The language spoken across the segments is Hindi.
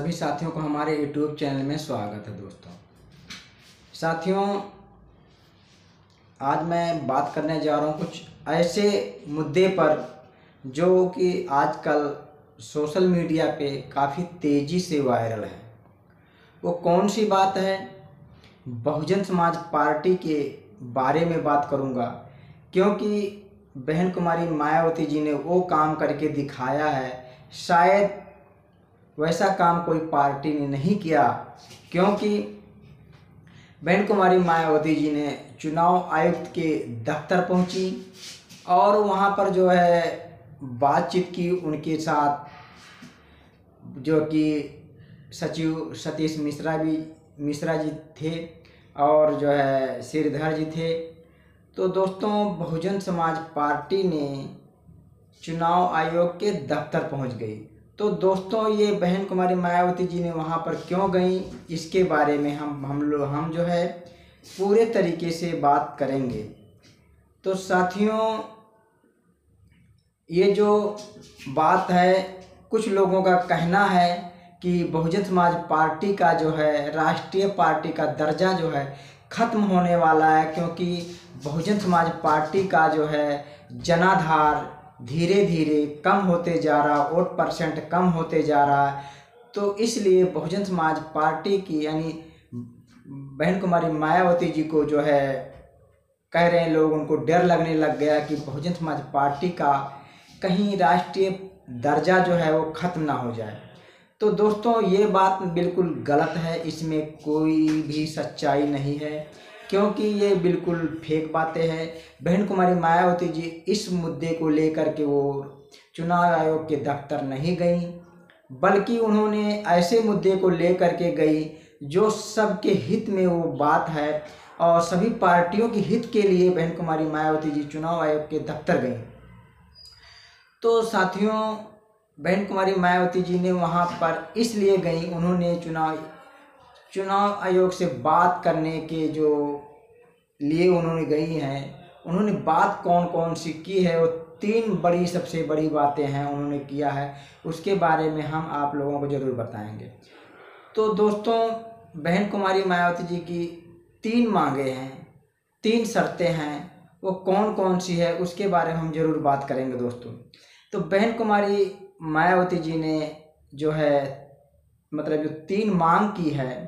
सभी साथियों को हमारे YouTube चैनल में स्वागत है। दोस्तों साथियों, आज मैं बात करने जा रहा हूँ कुछ ऐसे मुद्दे पर जो कि आजकल सोशल मीडिया पे काफ़ी तेज़ी से वायरल है। वो कौन सी बात है? बहुजन समाज पार्टी के बारे में बात करूँगा, क्योंकि बहन कुमारी मायावती जी ने वो काम करके दिखाया है, शायद वैसा काम कोई पार्टी ने नहीं किया। क्योंकि बहन कुमारी मायावती जी ने चुनाव आयुक्त के दफ्तर पहुंची और वहां पर जो है बातचीत की उनके साथ, जो कि सचिव सतीश मिश्रा जी थे और जो है श्रीधर जी थे। तो दोस्तों, बहुजन समाज पार्टी ने चुनाव आयोग के दफ्तर पहुंच गई। तो दोस्तों, ये बहन कुमारी मायावती जी ने वहां पर क्यों गई, इसके बारे में हम जो है पूरे तरीके से बात करेंगे। तो साथियों, ये जो बात है, कुछ लोगों का कहना है कि बहुजन समाज पार्टी का जो है राष्ट्रीय पार्टी का दर्जा जो है ख़त्म होने वाला है, क्योंकि बहुजन समाज पार्टी का जो है जनाधार धीरे धीरे कम होते जा रहा, वोट परसेंट कम होते जा रहा है। तो इसलिए बहुजन समाज पार्टी की यानी बहन कुमारी मायावती जी को जो है कह रहे हैं लोग, उनको डर लगने लग गया कि बहुजन समाज पार्टी का कहीं राष्ट्रीय दर्जा जो है वो ख़त्म ना हो जाए। तो दोस्तों, ये बात बिल्कुल गलत है, इसमें कोई भी सच्चाई नहीं है, क्योंकि ये बिल्कुल फेक बातें हैं। बहन कुमारी मायावती जी इस मुद्दे को लेकर के वो चुनाव आयोग के दफ्तर नहीं गई, बल्कि उन्होंने ऐसे मुद्दे को लेकर के गई जो सबके हित में वो बात है और सभी पार्टियों के हित के लिए बहन कुमारी मायावती जी चुनाव आयोग के दफ्तर गई। तो साथियों, बहन कुमारी मायावती जी ने वहाँ पर इसलिए गई, उन्होंने चुनाव आयोग से बात करने के जो लिए उन्होंने गई हैं। उन्होंने बात कौन कौन सी की है, वो 3 सबसे बड़ी बातें हैं उन्होंने किया है, उसके बारे में हम आप लोगों को ज़रूर बताएंगे। तो दोस्तों, बहन कुमारी मायावती जी की 3 मांगे हैं, 3 शर्तें हैं, वो कौन कौन सी है उसके बारे में हम ज़रूर बात करेंगे दोस्तों। तो बहन कुमारी मायावती जी ने जो है मतलब जो 3 मांग की है,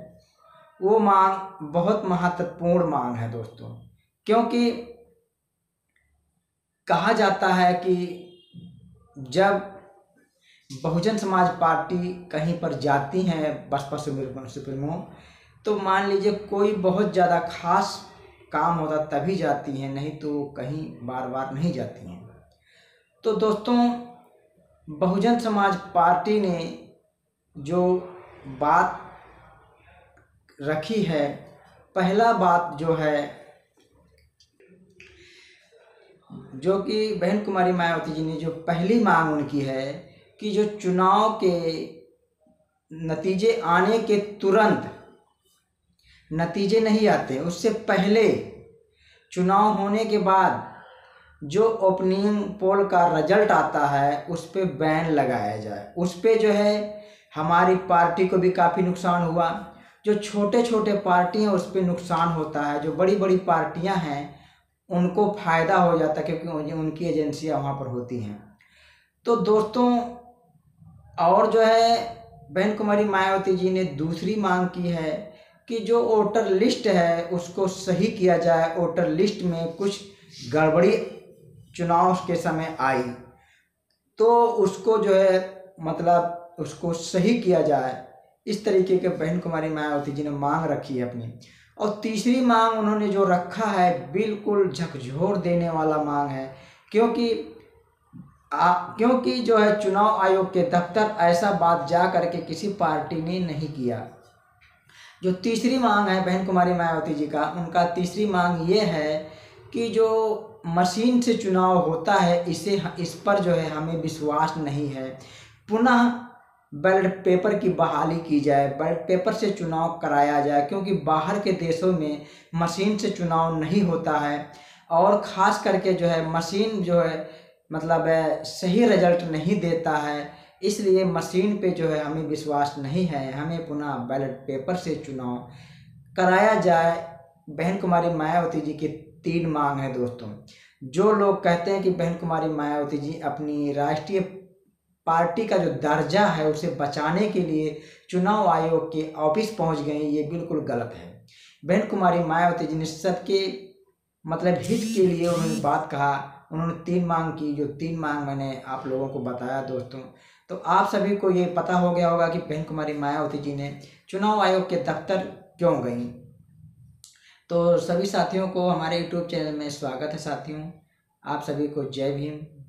वो मांग बहुत महत्वपूर्ण मांग है दोस्तों। क्योंकि कहा जाता है कि जब बहुजन समाज पार्टी कहीं पर जाती हैं बसपा सुप्रीमो, तो मान लीजिए कोई बहुत ज़्यादा खास काम होता तभी जाती हैं, नहीं तो कहीं बार बार नहीं जाती हैं। तो दोस्तों, बहुजन समाज पार्टी ने जो बात रखी है, पहला बात जो है, जो कि बहन कुमारी मायावती जी ने जो पहली मांग उनकी है कि जो चुनाव के नतीजे आने के तुरंत, नतीजे नहीं आते उससे पहले, चुनाव होने के बाद जो ओपिनियन पोल का रिजल्ट आता है उस पर बैन लगाया जाए। उस पर जो है हमारी पार्टी को भी काफ़ी नुकसान हुआ, जो छोटे छोटे पार्टियां उस पर नुकसान होता है, जो बड़ी बड़ी पार्टियां हैं उनको फ़ायदा हो जाता है, क्योंकि उनकी एजेंसियां वहां पर होती हैं। तो दोस्तों, और जो है बहन कुमारी मायावती जी ने दूसरी मांग की है कि जो वोटर लिस्ट है उसको सही किया जाए। वोटर लिस्ट में कुछ गड़बड़ी चुनाव के समय आई, तो उसको जो है मतलब उसको सही किया जाए। इस तरीके के बहन कुमारी मायावती जी ने मांग रखी है अपनी। और तीसरी मांग उन्होंने जो रखा है बिल्कुल झकझोर देने वाला मांग है, क्योंकि जो है चुनाव आयोग के दफ्तर ऐसा बात जा करके किसी पार्टी ने नहीं किया। जो तीसरी मांग है बहन कुमारी मायावती जी का, उनका तीसरी मांग ये है कि जो मशीन से चुनाव होता है इस पर जो है हमें विश्वास नहीं है, पुनः बैलेट पेपर की बहाली की जाए, बैलेट पेपर से चुनाव कराया जाए, क्योंकि बाहर के देशों में मशीन से चुनाव नहीं होता है और ख़ास करके जो है मशीन जो है मतलब सही रिजल्ट नहीं देता है। इसलिए मशीन पे जो है हमें विश्वास नहीं है, हमें पुनः बैलेट पेपर से चुनाव कराया जाए। बहन कुमारी मायावती जी की 3 मांग है दोस्तों। जो लोग कहते हैं कि बहन कुमारी मायावती जी अपनी राष्ट्रीय पार्टी का जो दर्जा है उसे बचाने के लिए चुनाव आयोग के ऑफिस पहुंच गए, ये बिल्कुल गलत है। बहन कुमारी मायावती जी ने सबके मतलब हित के लिए उन्होंने बात कहा। उन्होंने 3 मांग की, जो 3 मांग मैंने आप लोगों को बताया दोस्तों। तो आप सभी को ये पता हो गया होगा कि बहन कुमारी मायावती जी ने चुनाव आयोग के दफ्तर क्यों गई। तो सभी साथियों को हमारे यूट्यूब चैनल में स्वागत है साथियों। आप सभी को जय भीम।